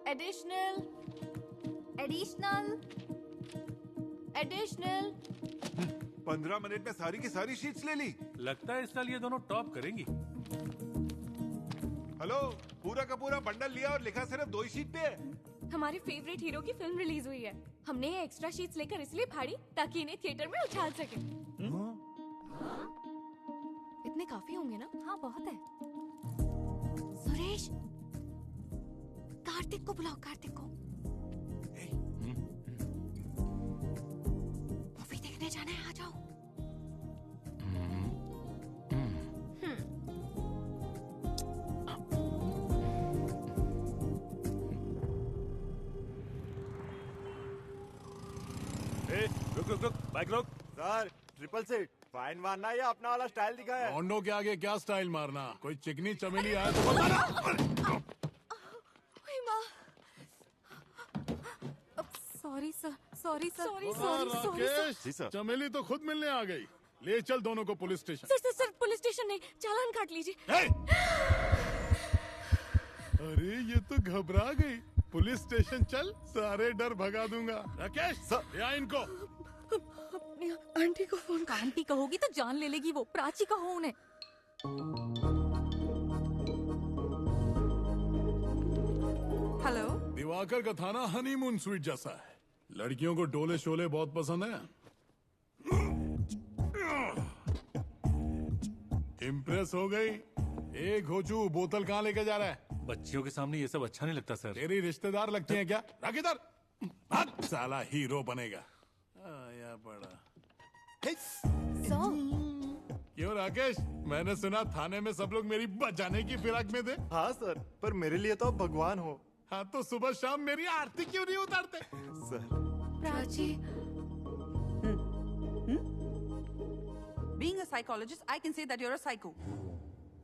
Additional additional additional. 15 minute में सारी की सारी शीट्स ले ली। लगता है इस साल ये दोनों टॉप करेंगी। हेलो, पूरा का पूरा बंडल लिया और लिखा सिर्फ 2 ही शीट पे है। हमारे फेवरेट हीरो की फिल्म रिलीज हुई है। हमने ये एक्स्ट्रा शीट्स लेकर इसलिए फाड़ी ताकि इन्हें थिएटर में उछाल सके। इतने काफी होंगे ना? हाँ बहुत है। सुरेश, कार्तिक को बुलाओ, कार्तिक को। मूवी देखने जाना है, आ जाओ। रुक, बाइक रोक। सर, ट्रिपल सीट फाइन मारना या अपना वाला स्टाइल दिखा है? होंडो के आगे क्या स्टाइल मारना? कोई चिकनी चमेली आया तो बताना। Sorry sir, sorry sir, sorry Rakesh, चमेली तो खुद मिलने आ गई। ले चल दोनों को police station. Sir police station नहीं, चालान काट लीजिए। अरे ये तो घबरा गई। पुलिस स्टेशन चल, सारे डर भगा दूंगा। राकेश सर, या इनको। अपनी आंटी को फोन कर। आंटी कहोगी तो जान ले लेगी वो। प्राची कहो उन्हें। हेलो। दिवाकर का थाना हनीमून स्वीट जैसा है। लड़कियों को डोले शोले बहुत पसंद है। इम्प्रेस हो गई? एक घोचू बोतल कहाँ लेके जा रहा है? बच्चियों के सामने ये सब अच्छा नहीं लगता सर। तेरी रिश्तेदार लगती हैं क्या? रख इधर। साला हीरो बनेगा। आया पड़ा। क्यों राकेश, मैंने सुना थाने में सब लोग मेरी बचाने की फिराक में थे। हाँ सर, पर मेरे लिए तो आप भगवान हो। हाँ तो सुबह शाम मेरी आरती क्यों नहीं उतारते? Sir Prachi. Being a psychologist, I can say that you're a psycho.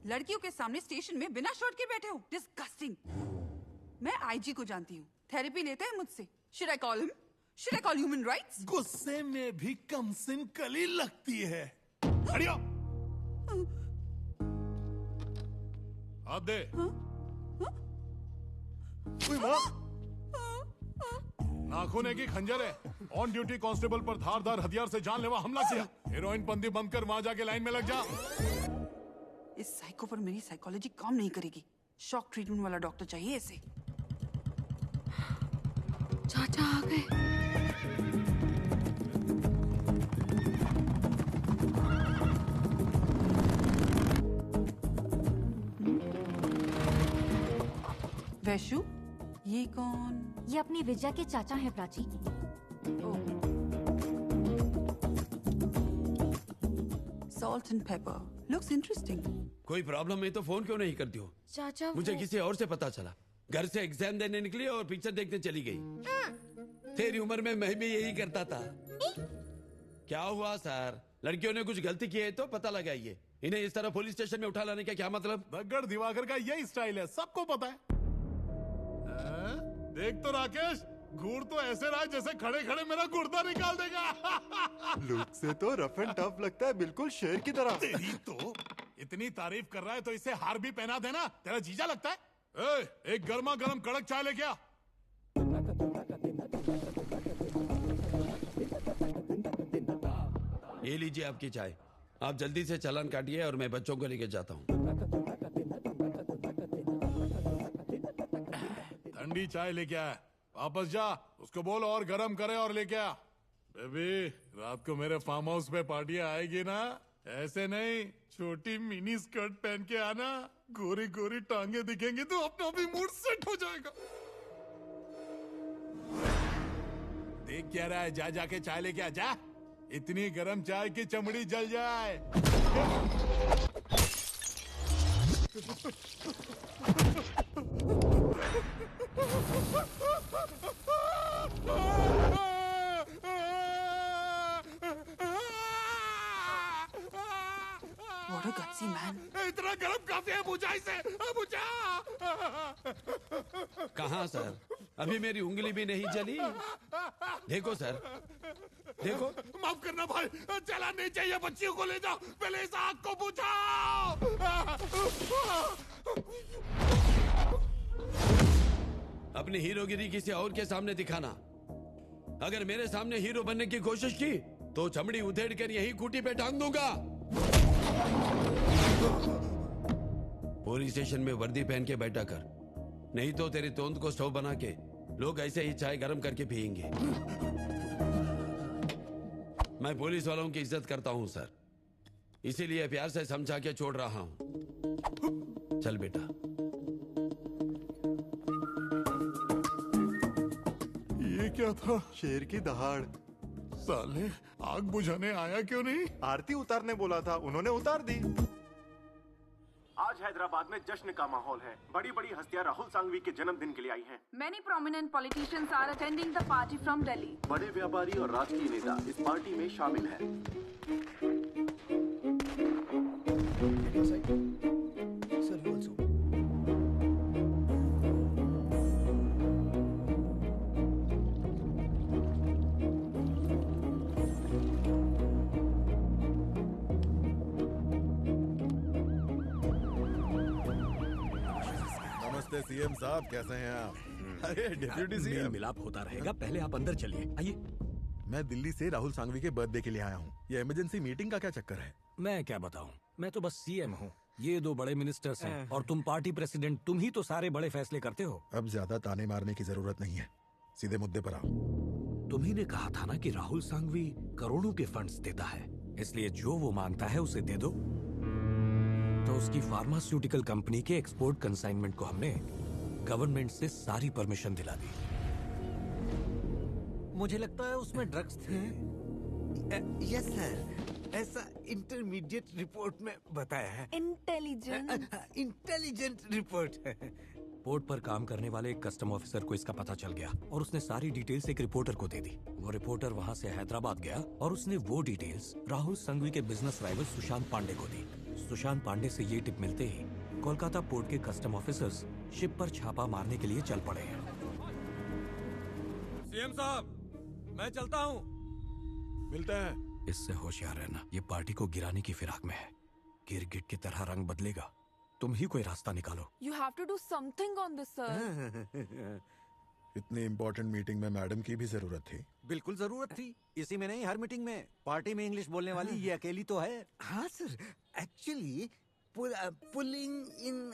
लड़कियों के सामने स्टेशन में बिना शर्ट के बैठे हो। Disgusting. मैं आईजी को जानती हूँ, थेरेपी लेते हैं मुझसे। Should I call him? Should I call human rights? गुस्से में भी कम सिन कली लगती है। हटियो। हाथ दे। नाखून की खंजर है। ऑन ड्यूटी कांस्टेबल पर धारदार हथियार से जानलेवा हमला किया। हीरोइन पंदी बंद कर वहां जाके लाइन में लग जा। इस साइको पर मेरी साइकोलॉजी काम नहीं करेगी। शॉक ट्रीटमेंट वाला डॉक्टर चाहिए इसे। चाचा आ गए। वैशु, ये कौन? ये अपनी विजया के चाचा हैं Prachi. Salt and pepper. Looks interesting. कोई प्रॉब्लम है तो फोन क्यों नहीं करती हो? चाचा मुझे किसी और से पता चला। घर से एग्जाम देने निकली और पिक्चर देखने चली गई। तेरी उम्र में मैं भी यही करता था। क्या हुआ सर? लड़कियों ने कुछ गलती की है तो पता लगाइए। इन्हें इस तरह पुलिस स्टेशन में उठा लाने का क्या मतलब? दग्गड़ दिवाकर का यही स्टाइल है, सबको पता है। देख तो राकेश, घूर तो ऐसे रहा जैसे खड़े खड़े मेरा गुर्दा निकाल देगा। लुक से तो रफ एंड टफ लगता है, बिल्कुल शेर की तरह। तेरी तो इतनी तारीफ कर रहा है तो इसे हार भी पहना देना। तेरा जीजा लगता है। एक गर्मा गर्म कड़क चाय लेके आ। ये लीजिए आपकी चाय। आप जल्दी से चालान काटिए और मैं बच्चों को लेके जाता हूँ। ठंडी चाय लेके आया। वापस जा, उसको बोल और गरम करे और लेके आ। बेबी, रात को मेरे फार्म हाउस पे पार्टियां आएगी ना? ऐसे नहीं, छोटी मिनी स्कर्ट पहन के आना। गोरी गोरी टांगे दिखेंगी तो अपना भी मूड सेट हो जाएगा। देख क्या रहा है? जा जाके चाय लेके आ जा। इतनी गरम चाय की चमड़ी जल जाए। What a gutsy man. इतना गरम काफी है, बुझा इसे, बुझा। कहाँ सर? अभी मेरी उंगली भी नहीं जली। देखो सर, देखो। माफ करना भाई, चला नहीं चाहिए। बच्चियों को ले जाओ, पहले इस आग को बुझाओ। अपनी हीरोगिरी किसी और के सामने दिखाना। अगर मेरे सामने हीरो बनने की कोशिश की तो चमड़ी उधेड़ कर यही खूंटी पे टांग दूंगा। पुलिस स्टेशन में वर्दी पहन के बैठा कर, नहीं तो तेरी तोंद को स्टोव बना के लोग ऐसे ही चाय गर्म करके पियेंगे। मैं पुलिस वालों की इज्जत करता हूं सर, इसीलिए प्यार से समझा के छोड़ रहा हूं। चल बेटा। ये क्या था? शेर की दहाड़। साले आग बुझाने आया क्यों नहीं? आरती उतारने बोला था, उन्होंने उतार दी। आज हैदराबाद में जश्न का माहौल है। बड़ी बड़ी हस्तियां राहुल सांघवी के जन्मदिन के लिए आई हैं। Many prominent politicians are attending the party from Delhi. बड़े व्यापारी और राजकीय नेता इस पार्टी में शामिल हैं। नमस्ते सीएम साहब, कैसे हैं आप? अरे डिप्यूटी मेल सीएम, मिलाप होता रहेगा, पहले आप अंदर चलिए। आइए। मैं दिल्ली से राहुल सांघवी के बर्थडे के लिए आया हूँ। ये इमरजेंसी मीटिंग का क्या चक्कर है? मैं क्या बताऊं, मैं तो बस सीएम हूँ, ये दो बड़े मिनिस्टर्स हैं और तुम पार्टी प्रेसिडेंट, तुम ही तो सारे बड़े फैसले करते हो। अब ज्यादा ताने मारने की जरूरत नहीं है, सीधे मुद्दे पर आओ। तुम्ही ने कहा था ना कि राहुल सांघवी करोड़ों के फंड्स देता है, इसलिए जो वो मांगता है उसे दे दो। तो उसकी फार्मास्यूटिकल कंपनी के एक्सपोर्ट कंसाइनमेंट को हमने गवर्नमेंट से सारी परमिशन दिला दी। मुझे लगता है उसमें ड्रग्स थे। यस सर, ऐसा इंटरमीडिएट रिपोर्ट में बताया है। Intelligent report. पोर्ट पर काम करने वाले एक कस्टम ऑफिसर को इसका पता चल गया और उसने सारी डिटेल्स एक रिपोर्टर को दे दी। वो रिपोर्टर वहाँ से हैदराबाद गया और उसने वो डिटेल्स राहुल सांघवी के बिजनेस राइवल सुशांत पांडे को दी। सुशांत पांडे से ये टिप मिलते ही कोलकाता पोर्ट के कस्टम ऑफिसर्स शिप पर छापा मारने के लिए चल पड़े हैं। सीएम साहब, मैं चलता हूँ। मिलते हैं। इससे होशियार रहना, ये पार्टी को गिराने की फिराक में है। गिरगिट की तरह रंग बदलेगा, तुम ही कोई रास्ता निकालो। You have to do something on this, sir. इतनी इम्पोर्टेंट मीटिंग में मैडम की भी जरूरत थी। बिल्कुल जरूरत थी, इसी में नहीं हर मीटिंग में। पार्टी में इंग्लिश बोलने वाली ये अकेली तो है। हाँ सर, एक्चुअली पुलिंग इन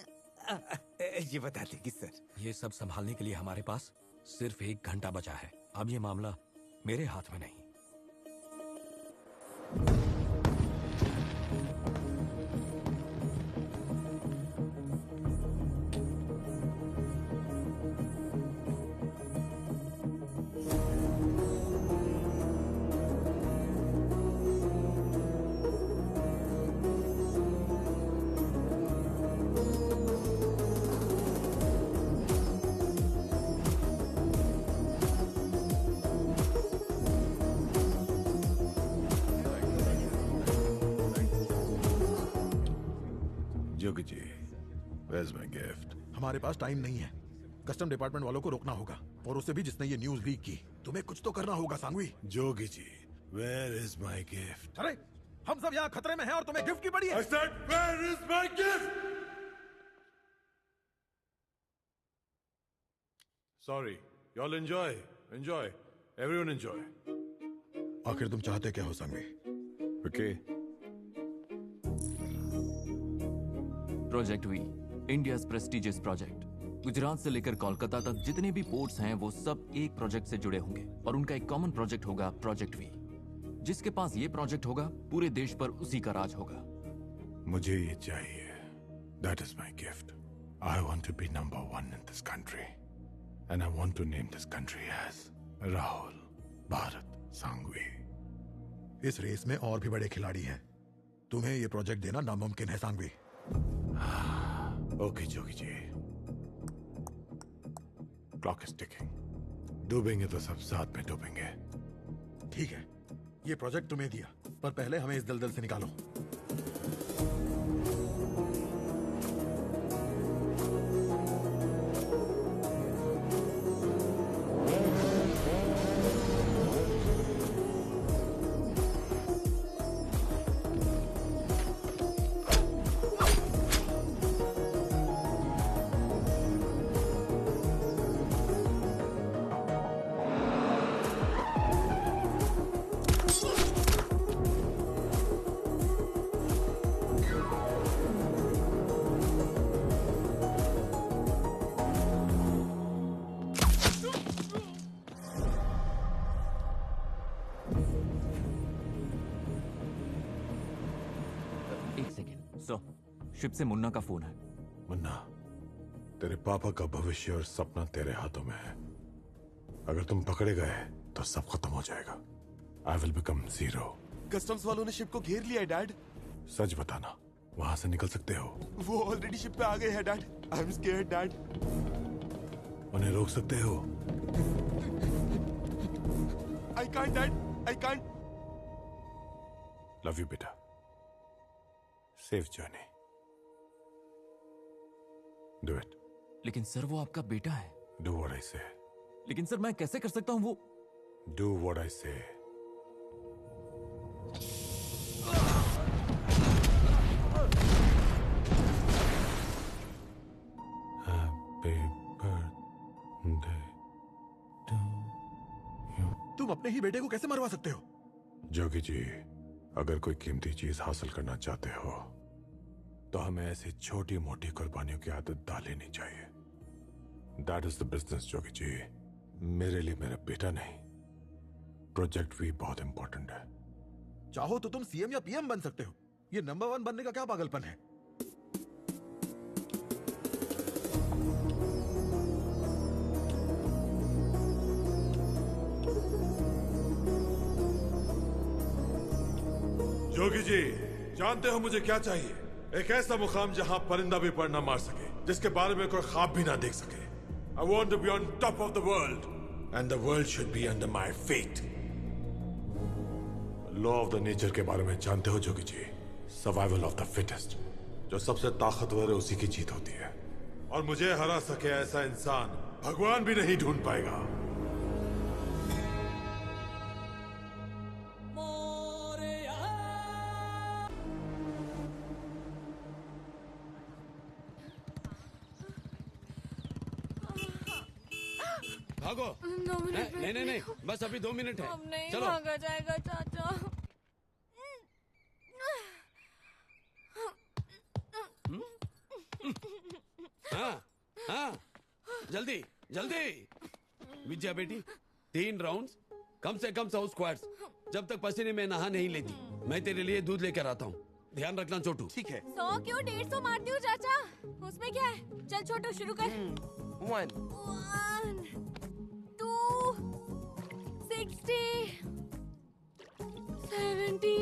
ये बता देगी सर। ये सब संभालने के लिए हमारे पास सिर्फ 1 घंटा बचा है। अब ये मामला मेरे हाथ में नहीं। Jogi ji, where's my gift? हमारे पास टाइम नहीं है। कस्टम डिपार्टमेंट वालों को रोकना होगा, और उससे भी जिसने ये न्यूज लीक की। तुम्हें कुछ तो करना होगा Sanghvi. Jogi ji, where is my gift? अरे हम सब यहाँ खतरे में हैं और तुम्हें गिफ्ट की पड़ी है। I said, where is my gift? Sorry, y'all enjoy, everyone enjoy. आखिर तुम चाहते क्या हो Sanghvi? Okay. Project V, India's prestigious project. Gujarat से लेकर कोलकाता तक जितने भी पोर्ट्स हैं वो सब एक प्रोजेक्ट से जुड़े होंगे और उनका एक कॉमन प्रोजेक्ट होगा, प्रोजेक्ट वी। जिसके पास ये प्रोजेक्ट होगा पूरे देश पर उसी का राज होगा। मुझे ये चाहिए। That is my gift. I want to be number 1 in this country. And I want to name this country as Rahul Bharat Sanghvi. इस रेस में और भी बड़े खिलाड़ी हैं। तुम्हें ये प्रोजेक्ट देना नामुमकिन है Sanghvi. Okay Jogi ji, clock is ticking. डूबेंगे तो सब साथ में डूबेंगे। ठीक है, ये प्रोजेक्ट तुम्हें दिया, पर पहले हमें इस दलदल से निकालो। सर, शिप से मुन्ना का फोन है। मुन्ना, तेरे पापा का भविष्य और सपना तेरे हाथों में है। अगर तुम पकड़े गए तो सब खत्म हो जाएगा। I will become zero. Customs वालों ने शिप को घेर लिया है डैड। सच बताना, वहां से निकल सकते हो? वो ऑलरेडी शिप पे आ गए हैं dad. I am scared dad. उन्हें रोक सकते हो? I can't dad, I can't. Love you बेटा। Safe journey. Do it. लेकिन सर वो आपका बेटा है। डू व्हाट आई से। लेकिन सर मैं कैसे कर सकता हूँ वो? डू व्हाट आई से। तुम अपने ही बेटे को कैसे मरवा सकते हो? जोगी जी, अगर कोई कीमती चीज हासिल करना चाहते हो तो हमें ऐसी छोटी मोटी कुर्बानियों की आदत डालनी नहीं चाहिए। That is the business Jogi ji. मेरे लिए मेरा बेटा नहीं, प्रोजेक्ट भी बहुत इंपॉर्टेंट है। चाहो तो तुम सीएम या पीएम बन सकते हो। ये नंबर 1 बनने का क्या पागलपन है? जोगी जी, जानते हो मुझे क्या चाहिए? एक ऐसा मुकाम जहां परिंदा भी पर ना मार सके, जिसके बारे में कोई ख्वाब भी ना देख सके। I want to be on top of the world, and the world should be under my feet. Law of the nature के बारे में जानते हो Jogi ji? Survival of the fittest. जो सबसे ताकतवर है उसी की जीत होती है, और मुझे हरा सके ऐसा इंसान भगवान भी नहीं ढूंढ पाएगा। भागो। नहीं नहीं नहीं, बस अभी 2 मिनट है। अब नहीं चलो। भागा जाएगा चाचा। हाँ हाँ, जल्दी जल्दी। विजया बेटी, 3 राउंड्स, कम से कम 100 स्क्वाट्स। जब तक पसीने में नहा नहीं लेती, मैं तेरे लिए दूध लेकर आता हूँ। ध्यान रखना छोटू। ठीक है। 100 क्यों 150 मारती हूँ चाचा? उसमें क्या है? चल छोटू शुरू कर। 1 2 60 70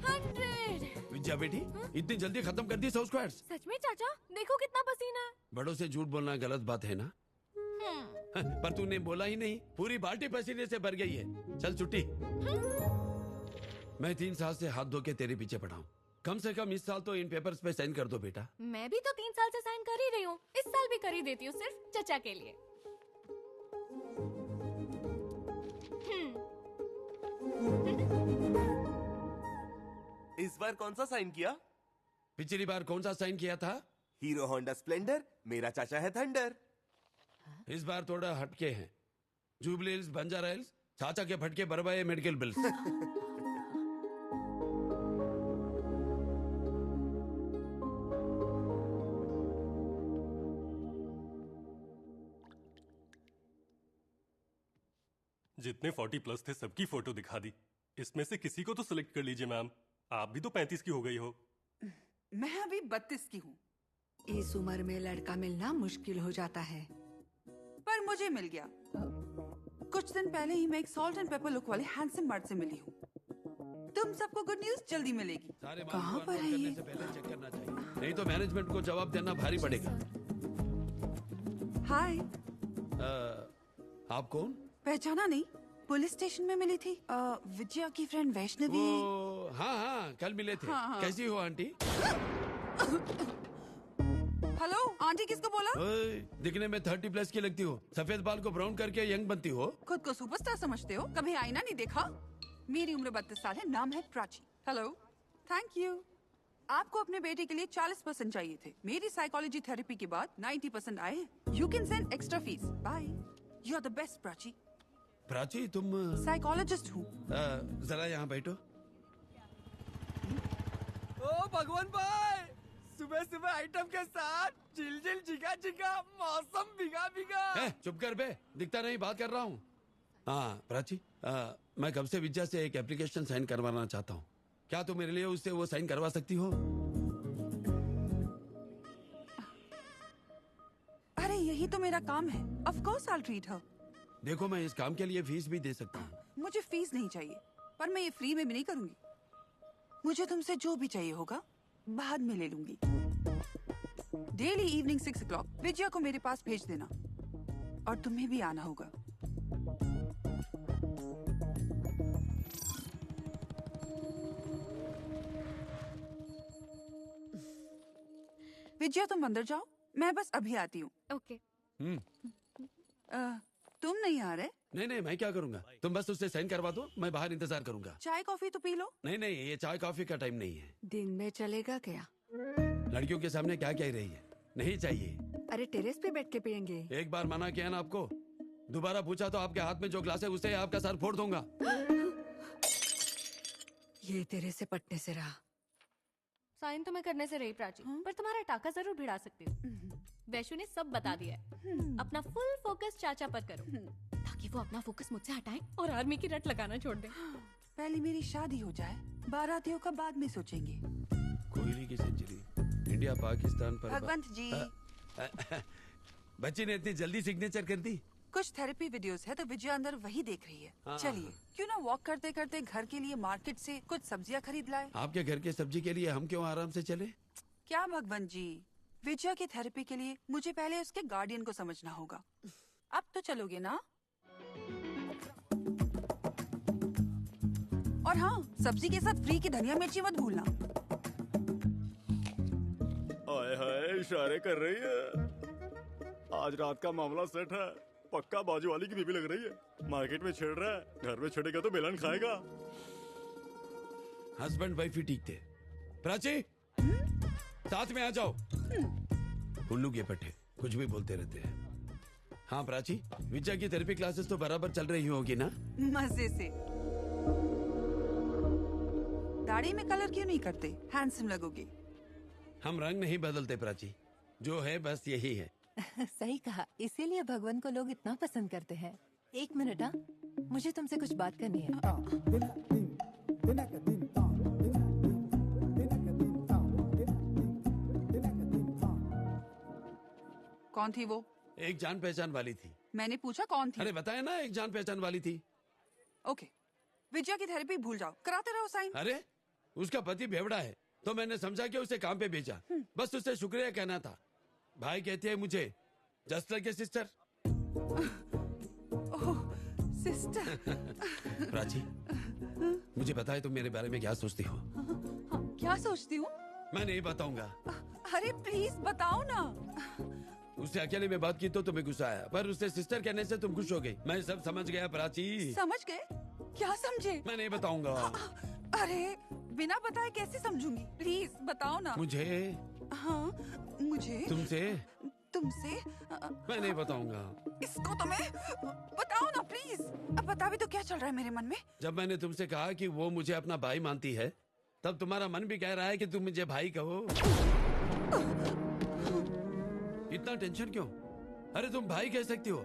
100। विजया बेटी, इतनी जल्दी खत्म कर दी 100 स्क्वाट्स? सच में चाचा, देखो कितना पसीना है। बड़ों से झूठ बोलना गलत बात है ना? पर तूने बोला ही नहीं, पूरी बाल्टी पसीने से भर गई है। चल छुट्टी। मैं 3 साल से हाथ धो के तेरे पीछे पड़ा हूँ। कम से कम इस साल तो इन पेपर्स पे साइन कर दो बेटा। मैं भी तो 3 साल से साइन कर ही रही हूँ। इस साल भी कर ही देती हूँ, सिर्फ चचा के लिए। इस बार कौन सा साइन किया? पिछली बार कौन सा साइन किया था? Hero Honda Splendor. मेरा चाचा है थंडर। इस बार थोड़ा हटके हैं। जुबली हिल्स, बंजारा हिल्स, चाचा के फटके बरबाए मेडिकल बिल्स। जितने 40+ थे सबकी फोटो दिखा दी। इसमें से किसी को तो सिलेक्ट कर लीजिए मैम। आप भी तो 35 की हो गई हो। मैं अभी 32 की हूँ। इस उम्र में लड़का मिलना मुश्किल हो जाता है। पर मुझे मिल गया। कुछ दिन पहले ही मैं एक सॉल्ट एंड पेपर लुक वाले हैंडसम मर्द से मिली हूँ। तुम सबको गुड न्यूज जल्दी मिलेगी। कहाँ पर है ये? चेक करना चाहिए, नहीं तो मैनेजमेंट को जवाब देना भारी पड़ेगा। हाय। आप कौन? पहचाना नहीं? पुलिस स्टेशन में मिली थी। विजया की फ्रेंड वैष्णवी। हाँ हाँ, कल मिले थे। हाँ। कैसी हो आंटी? हेलो, आंटी किसको बोला? दिखने में 30+ की लगती हो। सफेद बाल को ब्राउन करके यंग बनती हो। खुद को सुपरस्टार समझते हो? कभी आईना नहीं देखा? मेरी उम्र 32 साल है। नाम है प्राची। Hello, thank you. आपको अपने बेटे के लिए 40% चाहिए थे। मेरी साइकोलॉजी थेरेपी के बाद 90% आए। You can send extra fees. Bye. You are the best Prachi. Prachi, तुम? साइकोलॉजिस्ट हूँ। जरा यहाँ बैठो। ओ भगवान भाई, सुबह सुबह आइटम के साथ चिल चिल चिका चिका, मौसम भिगा भिगा। चुप कर बे, दिखता नहीं, बात कर रहा हूँ। हाँ प्राची, मैं कब से विजया से एक एप्लीकेशन साइन करवाना चाहता हूँ। क्या तुम मेरे लिए उससे वो साइन करवा सकती हो? अरे यही तो मेरा काम है। Of course I treat her. देखो, मैं इस काम के लिए फीस भी दे सकता हूँ। मुझे फीस नहीं चाहिए, पर मैं ये फ्री में भी नहीं करूंगी। मुझे तुमसे जो भी चाहिए होगा बाद में ले लूंगी। डेली इवनिंग 6 o'clock विजया को मेरे पास भेज देना, और तुम्हें भी आना होगा। विजया तुम अंदर जाओ, मैं बस अभी आती हूँ। ओके। तुम नहीं आ रहे? नहीं, मैं क्या करूंगा? तुम बस उससे साइन करवा दो, मैं बाहर इंतजार करूंगा। चाय कॉफी तो पी लो। नहीं, ये चाय कॉफी का टाइम नहीं है। दिन में चलेगा क्या? लड़कियों के सामने क्या कह रही है? नहीं चाहिए। अरे टेरेस पे बैठ के पियेंगे। एक बार मना किया ना आपको, दोबारा पूछा तो आपके हाथ में जो ग्लास है उससे आपका सर फोड़ दूंगा। ये तेरे से पटने से रहा। साइन तो मैं करने से रही प्राची, पर तुम्हारा टाका जरूर भिड़ा सकती हूँ। वैशु ने सब बता दिया है। अपना फुल फोकस चाचा पर करो, ताकि वो अपना फोकस मुझसे हटाएं और आर्मी की रट लगाना छोड़ दें। पहले मेरी शादी हो जाए, बारातियों का बाद में सोचेंगे। कोयले की सेंचुरी, इंडिया पाकिस्तान पर। भगवंत जी, बच्ची ने इतनी जल्दी सिग्नेचर कर दी। कुछ थेरेपी वीडियोस है तो विजया अंदर वही देख रही है। हाँ। चलिए, क्यों ना वॉक करते करते घर के लिए मार्केट से कुछ सब्जियां खरीद लाए। आपके घर के सब्जी के लिए हम क्यों आराम से चले? क्या भगवंत जी, विजया की थेरेपी के लिए मुझे पहले उसके गार्डियन को समझना होगा। अब तो चलोगे ना? और हाँ, सब्जी के साथ फ्री की धनिया मिर्ची मत भूलना। हाय हाय, इशारे कर रही है। आज रात का मामला सेट है। पक्का बाजू वाली की बीबी लग रही है। मार्केट में छेड़ रहा है, घर में छेड़ेगा तो बेलन खाएगा। हस्बैंड वाइफ ही ठीक थे। प्राची, साथ में आ जाओ। उल्लू के पट्टे कुछ भी बोलते रहते हैं। हाँ प्राची, विजया की थेरेपी क्लासेस तो बराबर चल रही होगी ना? मजे से। दाढ़ी में कलर क्यों नहीं करते? हैंडसम लगोगे। हम रंग नहीं बदलते प्राची, जो है बस यही है। सही कहा, इसीलिए भगवान को लोग इतना पसंद करते हैं। एक मिनट, हाँ, मुझे तुमसे कुछ बात करनी है। कौन थी वो? एक जान पहचान वाली थी। मैंने पूछा कौन थी? अरे बताया ना, एक जान पहचान वाली थी। ओके, विजया की थेरेपी भूल जाओ, कराते रहो साइन। अरे उसका पति बेवड़ा है, तो मैंने समझा कि उसे काम पे भेजा। बस उससे शुक्रिया कहना था। भाई कहती है मुझे, just like a sister. Oh, sister. Prachi, मुझे पता है तुम मेरे बारे में क्या सोचती हो। क्या सोचती हूँ? मैं नहीं बताऊंगा। अरे प्लीज बताओ ना। उससे अकेले में बात की तो तुम्हें गुस्सा आया, पर उससे सिस्टर कहने से तुम खुश हो गई। मैं सब समझ गया प्राची। समझ गए? क्या समझे? मैं नहीं बताऊंगा। अरे बिना बताए कैसे समझूंगी? प्लीज बताओ ना। मुझे? हाँ, मुझे तुमसे? तुमसे? मैं नहीं बताऊंगा। इसको तो मैं बताओ ना प्लीज। अब बता भी तो क्या चल रहा है मेरे मन में। जब मैंने तुमसे कहा कि वो मुझे अपना भाई मानती है, तब तुम्हारा मन भी कह रहा है कि तुम मुझे भाई कहो। इतना टेंशन क्यों? अरे तुम भाई कह सकती हो।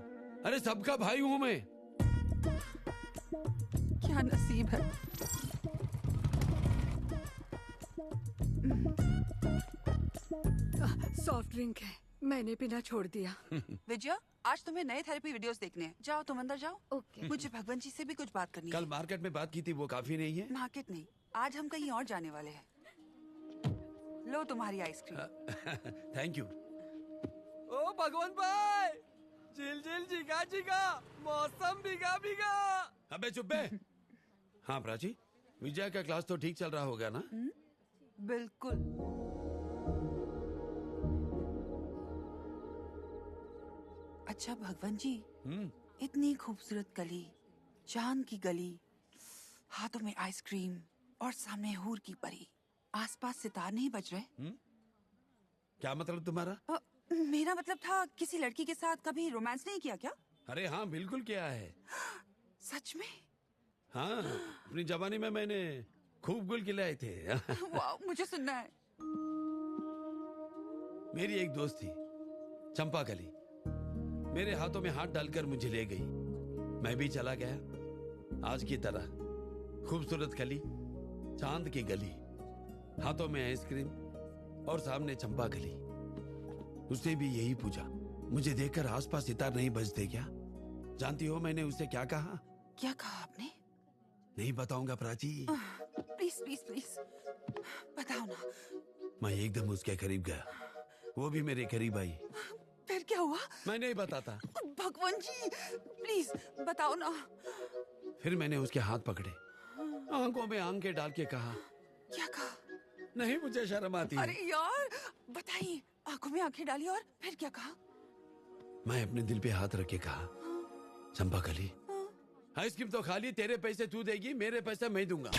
अरे सबका भाई हूं मैं। क्या नसीब है। सॉफ्ट ड्रिंक है, मैंने पीना छोड़ दिया। विजया, आज तुम्हें नए थेरेपी वीडियोस देखने हैं। जाओ तुम अंदर जाओ। ओके। मुझे भगवान जी से भी कुछ बात करनी है। कल मार्केट में बात की थी, वो काफी नहीं है? मार्केट नहीं, आज हम कहीं और जाने वाले हैं। लो तुम्हारी आइसक्रीम। Thank you. ओ भगवान भाई, झिल झिल झिगा झिगा, मौसम भीगा भीगा। अबे चुप बे। हाँ प्राची, विजया का क्लास तो ठीक चल रहा होगा ना? बिल्कुल। अच्छा भगवान जी, इतनी खूबसूरत गली, चांद की गली, हाथों में आइसक्रीम और सामने हूर की परी, आसपास सितार नहीं बज रहे? क्या मतलब तुम्हारा? मेरा मतलब था, किसी लड़की के साथ कभी रोमांस नहीं किया क्या? अरे हाँ, बिल्कुल किया है। सच में? हाँ, अपनी जवानी में मैंने खूब गुल खिलाए थे। वाह, मुझे सुनना है। मेरी एक दोस्त थी, चंपा कली। मेरे हाथों में हाथ डालकर मुझे ले गई। मैं भी चला गया, आज की तरह। खूबसूरत कली, चांद की गली, हाथों में आइसक्रीम और सामने चंपा गली। उसने भी यही पूछा। मुझे देखकर आसपास सितार नहीं बजते क्या? जानती हो मैंने उसे क्या कहा? क्या कहा आपने? नहीं बताऊंगा प्राची। प्लीज प्लीज प्लीज बताओ ना। मैं एकदम उसके करीब गया, वो भी मेरे करीब आई। फिर क्या हुआ? मैं नहीं बताता। भगवान जी प्लीज बताओ ना। फिर मैंने उसके हाथ पकड़े, आंखों में आंखें डाल के कहा। क्या कहा? नहीं, मुझे शर्म आती है। अरे यार बताइए। आंखों में आंखें डाली और फिर क्या कहा? मैं अपने दिल पे हाथ रख के कहा, चंपा कली, आइसक्रीम तो खाली, तेरे पैसे तू देगी, मेरे पैसे मैं दूंगा।